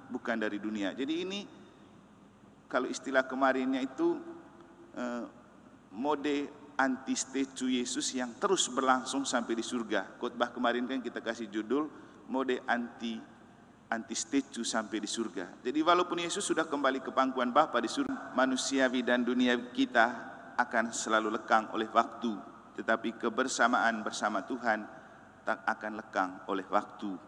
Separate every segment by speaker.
Speaker 1: bukan dari dunia. Jadi ini kalau istilah kemarinnya itu mode anti-statue Yesus yang terus berlangsung sampai di surga. Khotbah kemarin kan kita kasih judul mode anti-statue sampai di surga. Jadi walaupun Yesus sudah kembali ke pangkuan Bapa di surga, manusiawi dan dunia kita akan selalu lekang oleh waktu, tetapi kebersamaan bersama Tuhan tak akan lekang oleh waktu.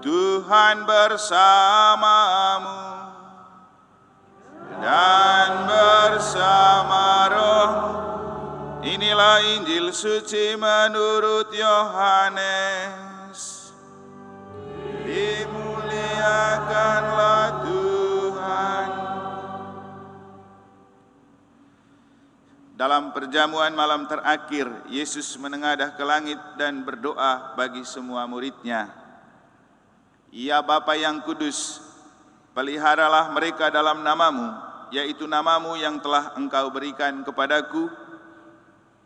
Speaker 1: Tuhan bersamamu dan bersama roh. Inilah Injil suci menurut Yohanes. Dimuliakanlah Tuhan. Dalam perjamuan malam terakhir, Yesus menengadah ke langit dan berdoa bagi semua murid-Nya. Ya Bapa yang kudus, peliharalah mereka dalam namamu, yaitu namamu yang telah Engkau berikan kepadaku,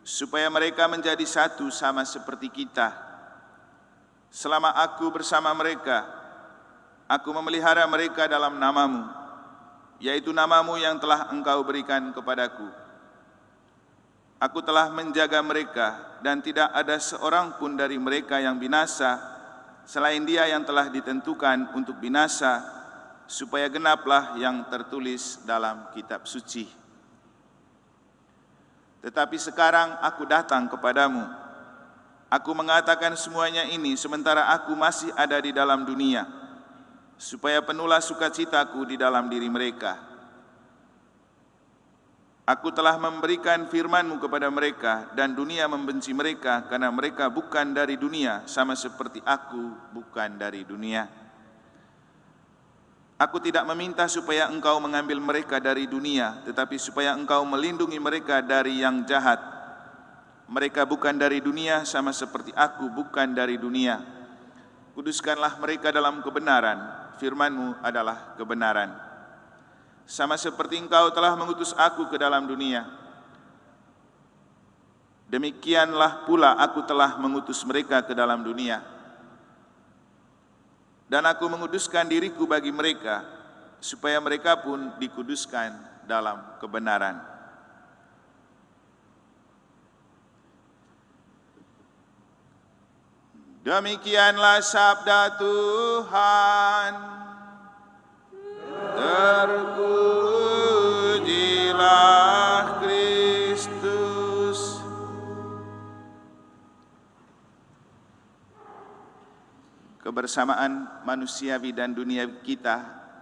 Speaker 1: supaya mereka menjadi satu sama seperti kita. Selama aku bersama mereka, aku memelihara mereka dalam namamu, yaitu namamu yang telah Engkau berikan kepadaku. Aku telah menjaga mereka, dan tidak ada seorang pun dari mereka yang binasa, selain dia yang telah ditentukan untuk binasa, supaya genaplah yang tertulis dalam kitab suci. Tetapi sekarang aku datang kepadamu. Aku mengatakan semuanya ini sementara aku masih ada di dalam dunia, supaya penuhlah sukacitaku di dalam diri mereka. Aku telah memberikan firman-Mu kepada mereka, dan dunia membenci mereka karena mereka bukan dari dunia, sama seperti aku bukan dari dunia. Aku tidak meminta supaya Engkau mengambil mereka dari dunia, tetapi supaya Engkau melindungi mereka dari yang jahat. Mereka bukan dari dunia, sama seperti aku bukan dari dunia. Kuduskanlah mereka dalam kebenaran, firman-Mu adalah kebenaran. Sama seperti Engkau telah mengutus aku ke dalam dunia, demikianlah pula aku telah mengutus mereka ke dalam dunia. Dan aku menguduskan diriku bagi mereka, supaya mereka pun dikuduskan dalam kebenaran. Demikianlah sabda Tuhan. Terpujilah Kristus. Kebersamaan manusiawi dan duniawi kita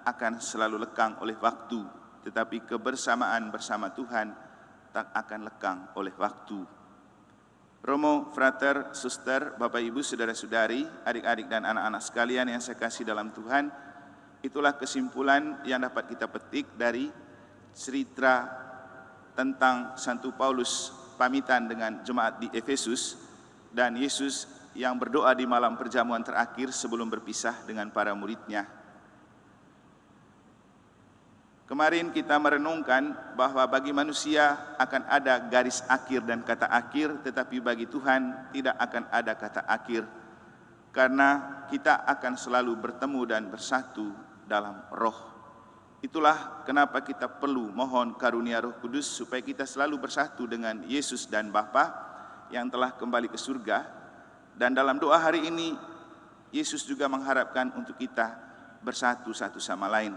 Speaker 1: akan selalu lekang oleh waktu, tetapi kebersamaan bersama Tuhan tak akan lekang oleh waktu. Romo, frater, suster, Bapak Ibu, saudara-saudari, adik-adik dan anak-anak sekalian yang saya kasih dalam Tuhan, itulah kesimpulan yang dapat kita petik dari cerita tentang Santo Paulus pamitan dengan jemaat di Efesus dan Yesus yang berdoa di malam perjamuan terakhir sebelum berpisah dengan para murid-Nya. Kemarin kita merenungkan bahwa bagi manusia akan ada garis akhir dan kata akhir, tetapi bagi Tuhan tidak akan ada kata akhir, karena kita akan selalu bertemu dan bersatu dalam roh. Itulah kenapa kita perlu mohon karunia Roh Kudus supaya kita selalu bersatu dengan Yesus dan Bapa yang telah kembali ke surga. Dan dalam doa hari ini Yesus juga mengharapkan untuk kita bersatu satu sama lain.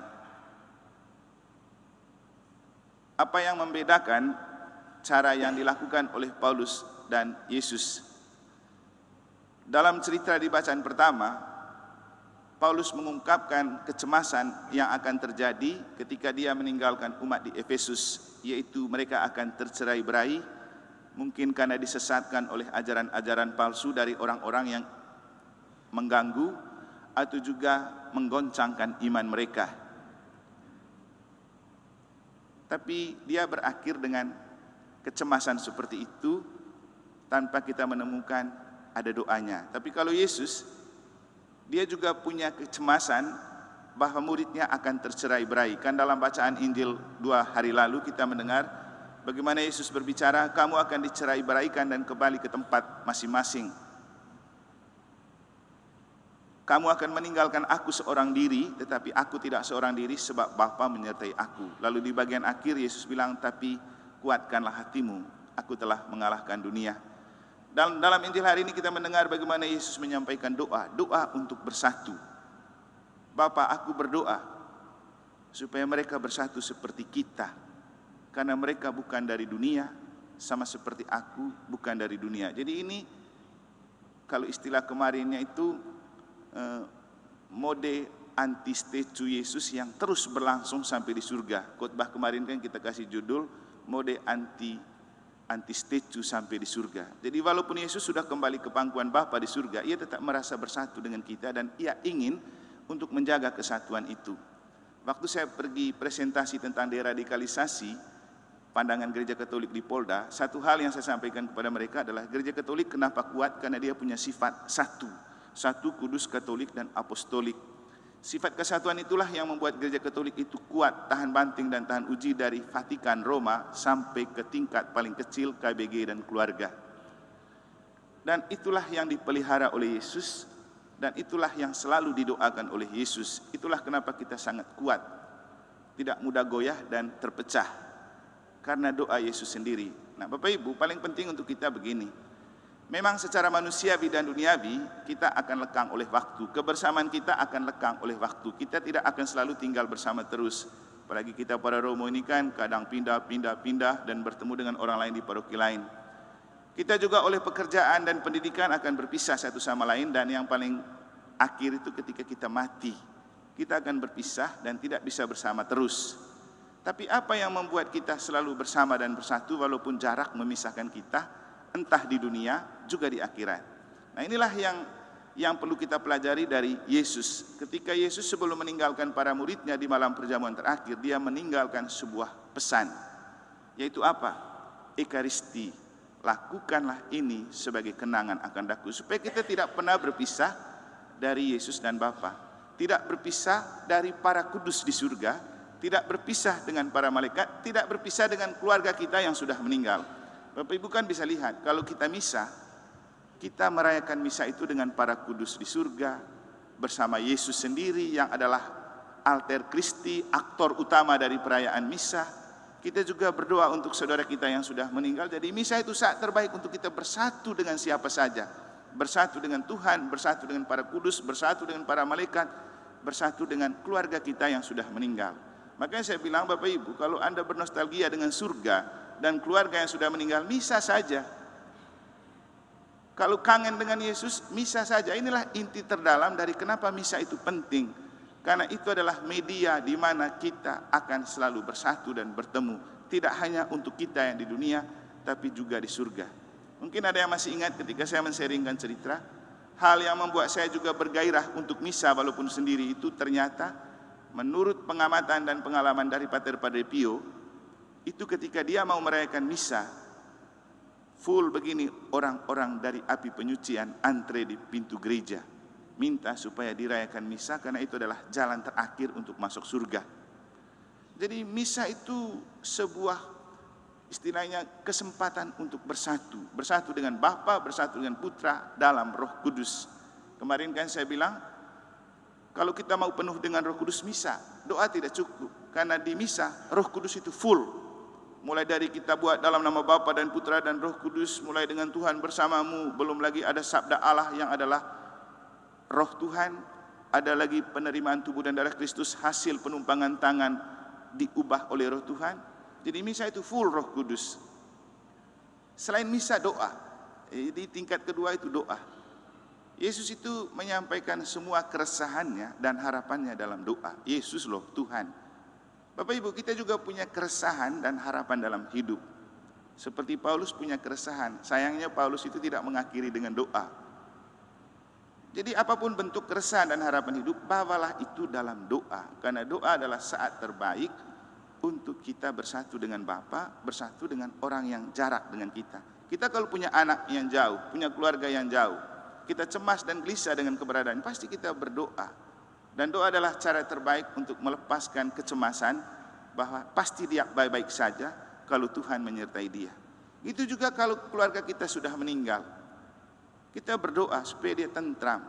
Speaker 1: Apa yang membedakan cara yang dilakukan oleh Paulus dan Yesus? Dalam cerita di bacaan pertama, Paulus mengungkapkan kecemasan yang akan terjadi ketika dia meninggalkan umat di Efesus, yaitu mereka akan tercerai-berai, mungkin karena disesatkan oleh ajaran-ajaran palsu dari orang-orang yang mengganggu atau juga menggoncangkan iman mereka. Tapi dia berakhir dengan kecemasan seperti itu tanpa kita menemukan ada doanya. Tapi kalau Yesus, dia juga punya kecemasan bahwa muridnya akan tercerai-berai. Kan dalam bacaan Injil 2 hari lalu kita mendengar bagaimana Yesus berbicara, kamu akan dicerai-beraikan dan kembali ke tempat masing-masing. Kamu akan meninggalkan aku seorang diri, tetapi aku tidak seorang diri sebab Bapa menyertai aku. Lalu di bagian akhir Yesus bilang, tapi kuatkanlah hatimu, aku telah mengalahkan dunia. Dalam Injil hari ini kita mendengar bagaimana Yesus menyampaikan doa untuk bersatu. Bapa, aku berdoa supaya mereka bersatu seperti kita, karena mereka bukan dari dunia, sama seperti aku bukan dari dunia. Jadi ini kalau istilah kemarinnya itu mode anti-statue Yesus yang terus berlangsung sampai di surga. Khotbah kemarin kan kita kasih judul mode anti-statue sampai di surga. Jadi walaupun Yesus sudah kembali ke pangkuan Bapa di surga, ia tetap merasa bersatu dengan kita dan ia ingin untuk menjaga kesatuan itu. Waktu saya pergi presentasi tentang deradikalisasi pandangan Gereja Katolik di Polda, satu hal yang saya sampaikan kepada mereka adalah Gereja Katolik kenapa kuat? Karena dia punya sifat satu kudus, katolik, dan apostolik. Sifat kesatuan itulah yang membuat Gereja Katolik itu kuat, tahan banting dan tahan uji dari Vatikan Roma sampai ke tingkat paling kecil KBG dan keluarga. Dan itulah yang dipelihara oleh Yesus, dan itulah yang selalu didoakan oleh Yesus. Itulah kenapa kita sangat kuat, tidak mudah goyah dan terpecah, karena doa Yesus sendiri. Nah Bapak Ibu, paling penting untuk kita begini, memang secara manusiawi dan duniawi kita akan lekang oleh waktu. Kebersamaan kita akan lekang oleh waktu. Kita tidak akan selalu tinggal bersama terus. Apalagi kita para Romo ini kan kadang pindah dan bertemu dengan orang lain di paroki lain. Kita juga oleh pekerjaan dan pendidikan akan berpisah satu sama lain, dan yang paling akhir itu ketika kita mati, kita akan berpisah dan tidak bisa bersama terus. Tapi apa yang membuat kita selalu bersama dan bersatu walaupun jarak memisahkan kita, entah di dunia juga di akhirat. Nah inilah yang perlu kita pelajari dari Yesus. Ketika Yesus sebelum meninggalkan para muridnya di malam perjamuan terakhir, dia meninggalkan sebuah pesan, yaitu apa? Ekaristi, lakukanlah ini sebagai kenangan akan daku, supaya kita tidak pernah berpisah dari Yesus dan Bapa, tidak berpisah dari para kudus di surga, tidak berpisah dengan para malaikat, tidak berpisah dengan keluarga kita yang sudah meninggal. Bapak Ibu kan bisa lihat, kalau kita misa, kita merayakan misa itu dengan para kudus di surga, bersama Yesus sendiri yang adalah alter Christi, aktor utama dari perayaan misa. Kita juga berdoa untuk saudara kita yang sudah meninggal. Jadi misa itu saat terbaik untuk kita bersatu dengan siapa saja. Bersatu dengan Tuhan, bersatu dengan para kudus, bersatu dengan para malaikat, bersatu dengan keluarga kita yang sudah meninggal. Makanya saya bilang Bapak Ibu, kalau Anda bernostalgia dengan surga dan keluarga yang sudah meninggal, misa saja. Kalau kangen dengan Yesus, misa saja. Inilah inti terdalam dari kenapa misa itu penting. Karena itu adalah media di mana kita akan selalu bersatu dan bertemu. Tidak hanya untuk kita yang di dunia, tapi juga di surga. Mungkin ada yang masih ingat ketika saya men-sharingkan cerita, hal yang membuat saya juga bergairah untuk misa walaupun sendiri itu ternyata menurut pengamatan dan pengalaman dari Pater Padre Pio, itu ketika dia mau merayakan misa, full begini orang-orang dari api penyucian antre di pintu gereja, minta supaya dirayakan misa karena itu adalah jalan terakhir untuk masuk surga. Jadi misa itu sebuah istilahnya kesempatan untuk bersatu dengan Bapa, bersatu dengan Putra dalam Roh Kudus. Kemarin kan saya bilang, kalau kita mau penuh dengan Roh Kudus misa, doa tidak cukup, karena di misa Roh Kudus itu full. Mulai dari kita buat dalam nama Bapa dan Putra dan Roh Kudus, mulai dengan Tuhan bersamamu, belum lagi ada sabda Allah yang adalah Roh Tuhan, ada lagi penerimaan tubuh dan darah Kristus, hasil penumpangan tangan diubah oleh Roh Tuhan. Jadi misa itu full Roh Kudus. Selain misa doa, di tingkat kedua itu doa. Yesus itu menyampaikan semua keresahannya dan harapannya dalam doa. Yesus loh Tuhan. Bapak Ibu, kita juga punya keresahan dan harapan dalam hidup. Seperti Paulus punya keresahan. Sayangnya Paulus itu tidak mengakhiri dengan doa. Jadi apapun bentuk keresahan dan harapan hidup, bawalah itu dalam doa. Karena doa adalah saat terbaik untuk kita bersatu dengan Bapa, bersatu dengan orang yang jarak dengan kita. Kita kalau punya anak yang jauh, punya keluarga yang jauh, kita cemas dan gelisah dengan keberadaan, pasti kita berdoa. Dan doa adalah cara terbaik untuk melepaskan kecemasan bahwa pasti dia baik-baik saja kalau Tuhan menyertai dia. Itu juga kalau keluarga kita sudah meninggal. Kita berdoa supaya dia tentram.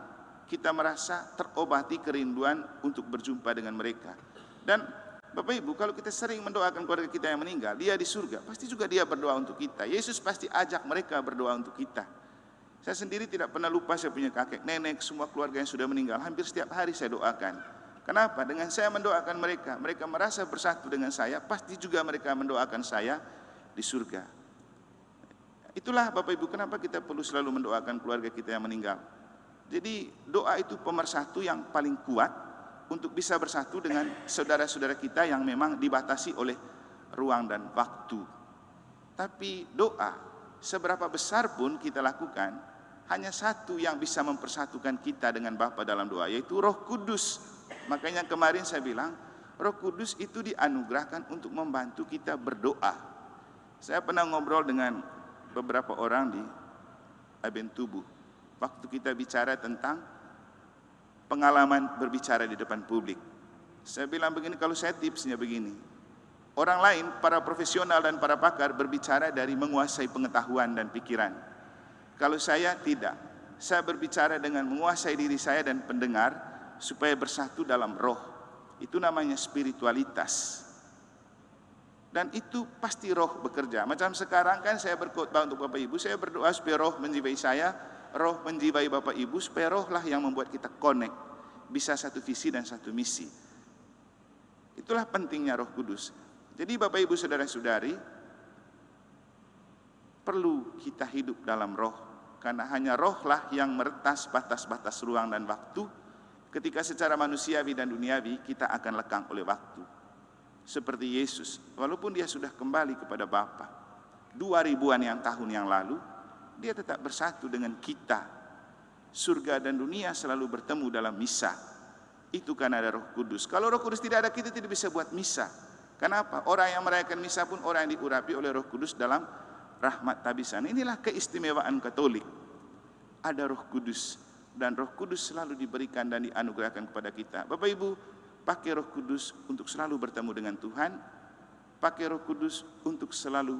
Speaker 1: Kita merasa terobati kerinduan untuk berjumpa dengan mereka. Dan Bapak Ibu, kalau kita sering mendoakan keluarga kita yang meninggal, dia di surga, pasti juga dia berdoa untuk kita. Yesus pasti ajak mereka berdoa untuk kita. Saya sendiri tidak pernah lupa, saya punya kakek, nenek, semua keluarga yang sudah meninggal, hampir setiap hari saya doakan. Kenapa? Dengan saya mendoakan mereka, mereka merasa bersatu dengan saya, pasti juga mereka mendoakan saya di surga. Itulah Bapak Ibu, kenapa kita perlu selalu mendoakan keluarga kita yang meninggal. Jadi doa itu pemersatu yang paling kuat untuk bisa bersatu dengan saudara-saudara kita yang memang dibatasi oleh ruang dan waktu. Tapi doa, seberapa besar pun kita lakukan, hanya satu yang bisa mempersatukan kita dengan Bapa dalam doa, yaitu Roh Kudus. Makanya kemarin saya bilang, Roh Kudus itu dianugerahkan untuk membantu kita berdoa. Saya pernah ngobrol dengan beberapa orang di Aben Tubuh, waktu kita bicara tentang pengalaman berbicara di depan publik. Saya bilang begini, kalau saya tipsnya begini. Orang lain, para profesional dan para pakar berbicara dari menguasai pengetahuan dan pikiran. Kalau saya tidak. Saya berbicara dengan menguasai diri saya dan pendengar supaya bersatu dalam roh. Itu namanya spiritualitas. Dan itu pasti roh bekerja. Macam sekarang kan saya berkhotbah untuk Bapak Ibu, saya berdoa supaya roh menjiwai saya, roh menjiwai Bapak Ibu, supaya roh lah yang membuat kita connect, bisa satu visi dan satu misi. Itulah pentingnya Roh Kudus. Jadi Bapak Ibu saudara-saudari, perlu kita hidup dalam roh, karena hanya roh lah yang meretas batas-batas ruang dan waktu, ketika secara manusiawi dan duniawi kita akan lekang oleh waktu. Seperti Yesus, walaupun dia sudah kembali kepada Bapa 2000-an yang tahun yang lalu, dia tetap bersatu dengan kita. Surga dan dunia selalu bertemu dalam misa. Itu kan ada Roh Kudus. Kalau Roh Kudus tidak ada, kita tidak bisa buat misa. Kenapa? Orang yang merayakan misa pun orang yang diurapi oleh Roh Kudus dalam rahmat tabisan. Inilah keistimewaan Katolik. Ada Roh Kudus, dan Roh Kudus selalu diberikan dan dianugerahkan kepada kita. Bapak Ibu, pakai Roh Kudus untuk selalu bertemu dengan Tuhan. Pakai Roh Kudus untuk selalu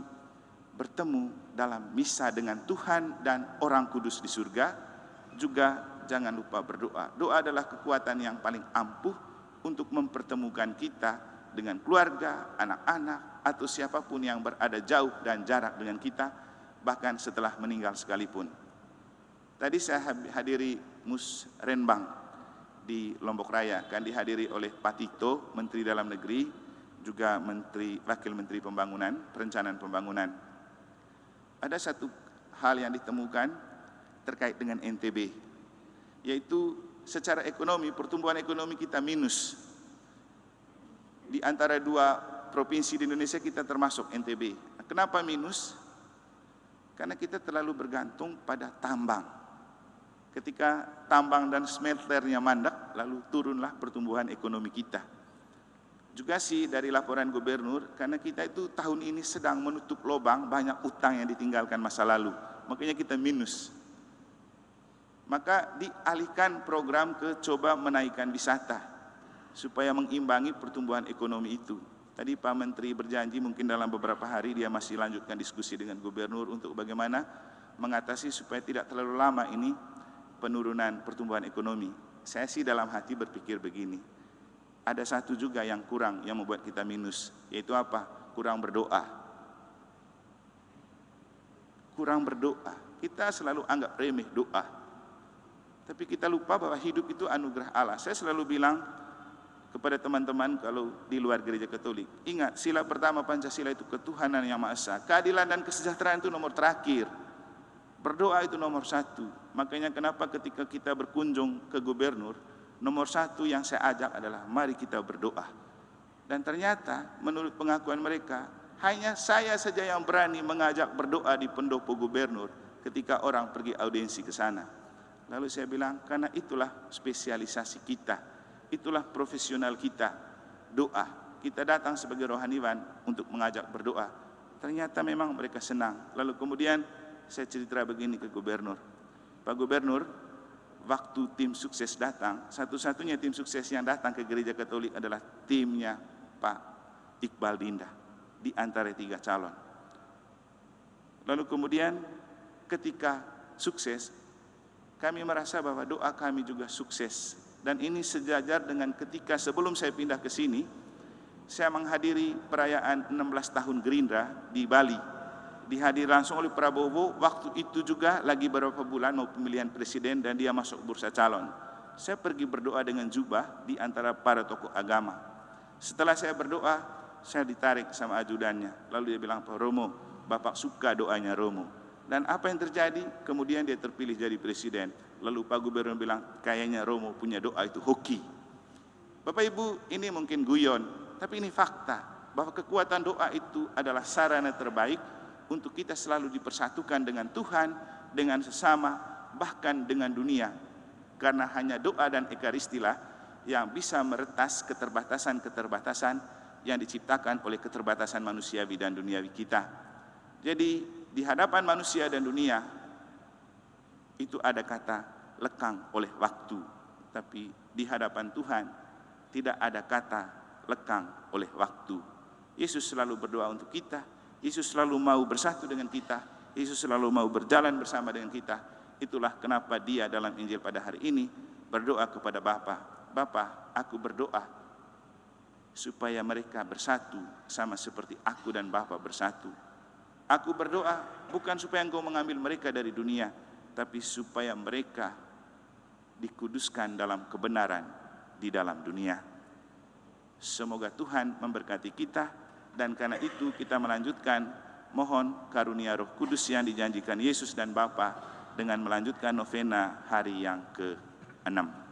Speaker 1: bertemu dalam misa dengan Tuhan dan orang kudus di surga. Juga jangan lupa berdoa. Doa adalah kekuatan yang paling ampuh untuk mempertemukan kita dengan keluarga, anak-anak, atau siapapun yang berada jauh dan jarak dengan kita, bahkan setelah meninggal sekalipun. Tadi saya hadiri Musrenbang di Lombok Raya, kan dihadiri oleh Pak Tito, Menteri Dalam Negeri, juga Wakil Menteri Pembangunan, Perencanaan Pembangunan. Ada satu hal yang ditemukan terkait dengan NTB, yaitu secara ekonomi, pertumbuhan ekonomi kita minus. Di antara dua provinsi di Indonesia kita termasuk NTB. Kenapa minus? Karena kita terlalu bergantung pada tambang. Ketika tambang dan smelternya mandek, lalu turunlah pertumbuhan ekonomi kita. Juga sih dari laporan gubernur, karena kita itu tahun ini sedang menutup lubang, banyak utang yang ditinggalkan masa lalu, makanya kita minus. Maka dialihkan program ke coba menaikkan wisata, supaya mengimbangi pertumbuhan ekonomi itu. Tadi Pak Menteri berjanji mungkin dalam beberapa hari dia masih lanjutkan diskusi dengan gubernur untuk bagaimana mengatasi supaya tidak terlalu lama ini penurunan pertumbuhan ekonomi. Saya sih dalam hati berpikir begini, ada satu juga yang kurang yang membuat kita minus, yaitu apa? Kurang berdoa. Kurang berdoa. Kita selalu anggap remeh doa. Tapi kita lupa bahwa hidup itu anugerah Allah. Saya selalu bilang kepada teman-teman kalau di luar gereja Katolik, ingat sila pertama Pancasila itu ketuhanan yang Maha Esa. Keadilan dan kesejahteraan itu nomor terakhir. Berdoa itu nomor satu. Makanya kenapa ketika kita berkunjung ke gubernur, nomor satu yang saya ajak adalah mari kita berdoa. Dan ternyata menurut pengakuan mereka, hanya saya saja yang berani mengajak berdoa di pendopo gubernur ketika orang pergi audiensi ke sana. Lalu saya bilang, karena itulah spesialisasi kita, itulah profesional kita, doa. Kita datang sebagai rohaniwan untuk mengajak berdoa. Ternyata memang mereka senang. Lalu kemudian saya cerita begini ke gubernur. Pak Gubernur, waktu tim sukses datang, satu-satunya tim sukses yang datang ke gereja Katolik adalah timnya Pak Iqbal Dinda di antara 3 calon. Lalu kemudian ketika sukses, kami merasa bahwa doa kami juga sukses. Dan ini sejajar dengan ketika sebelum saya pindah ke sini, saya menghadiri perayaan 16 tahun Gerindra di Bali. Dihadiri langsung oleh Prabowo, waktu itu juga lagi beberapa bulan mau pemilihan presiden dan dia masuk bursa calon. Saya pergi berdoa dengan jubah di antara para tokoh agama. Setelah saya berdoa, saya ditarik sama ajudannya. Lalu dia bilang, Pak Romo, Bapak suka doanya Romo. Dan apa yang terjadi? Kemudian dia terpilih jadi presiden. Lalu Pak Gubernur bilang, kayaknya Romo punya doa itu hoki. Bapak Ibu, ini mungkin guyon, tapi ini fakta. Bahwa kekuatan doa itu adalah sarana terbaik untuk kita selalu dipersatukan dengan Tuhan, dengan sesama, bahkan dengan dunia. Karena hanya doa dan ekaristilah yang bisa meretas keterbatasan-keterbatasan yang diciptakan oleh keterbatasan manusiawi dan duniawi kita. Jadi di hadapan manusia dan dunia itu ada kata lekang oleh waktu, tapi di hadapan Tuhan tidak ada kata lekang oleh waktu. Yesus selalu berdoa untuk kita, Yesus selalu mau bersatu dengan kita, Yesus selalu mau berjalan bersama dengan kita. Itulah kenapa dia dalam Injil pada hari ini berdoa kepada Bapa, Bapa, aku berdoa supaya mereka bersatu sama seperti aku dan Bapa bersatu. Aku berdoa bukan supaya engkau mengambil mereka dari dunia, tapi supaya mereka dikuduskan dalam kebenaran di dalam dunia. Semoga Tuhan memberkati kita, dan karena itu kita melanjutkan mohon karunia Roh Kudus yang dijanjikan Yesus dan Bapa dengan melanjutkan novena hari yang ke-6.